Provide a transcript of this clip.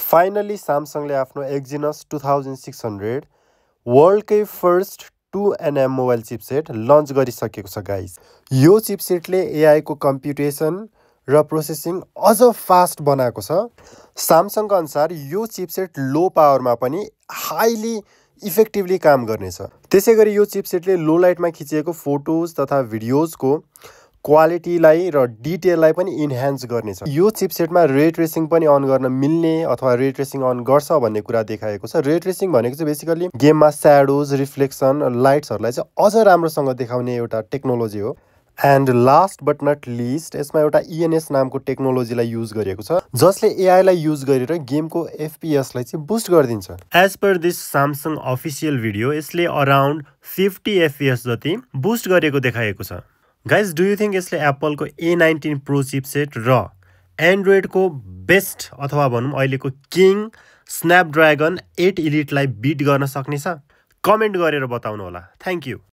Finally स्यामसङले आफ्नो Exynos 2600 वर्ल्डकै first 2nm mobile chipset launch गरिसकेको छ गाइज। यो चिपसेटले एआईको कम्प्युटेसन र प्रोसेसिङ अझ फास्ट बनाएको छ। स्यामसङको अनुसार यो चिपसेट लो पावरमा पनि हाइली इफेक्टिभली काम गर्नेछ। त्यसै गरी यो चिपसेटले लो लाइटमा खिचिएको फोटोज तथा भिडियोजको क्वालिटीलाई र डिटेललाई पनि इन्हान्स गर्नेछ। यो चिपसेटमा रे ट्रेसिङ पनि अन गर्न मिल्ने अथवा रे ट्रेसिङ अन गर्छ भन्ने कुरा देखाएको छ। रे ट्रेसिङ भनेको चाहिँ बेसिकली गेममा स्याडोज, रिफ्लेक्सन, लाइट्सहरूलाई चाहिँ अझ राम्रोसँग देखाउने एउटा टेक्नोलोजी हो। And last but not least, यसमा एउटा ENS नामको टेक्नोलोजीलाई युज गरिएको छ जसले एआईलाई युज गरेर गेमको FPS लाई चाहिँ बुस्ट गरिदिन्छ। As per this Samsung official video यसले अराउन्ड 50 FPS जति बुस्ट गरेको देखाएको छ। गाइज, डु यु थिङ्क यसले एप्पलको A19 प्रो चिपसेट र एन्ड्रोइडको बेस्ट अथवा भनौँ अहिलेको किङ स्न्यापड्रागन 8 इलिटलाई बिट गर्न सक्नेछ? कमेन्ट गरेर बताउनु होला। Thank you.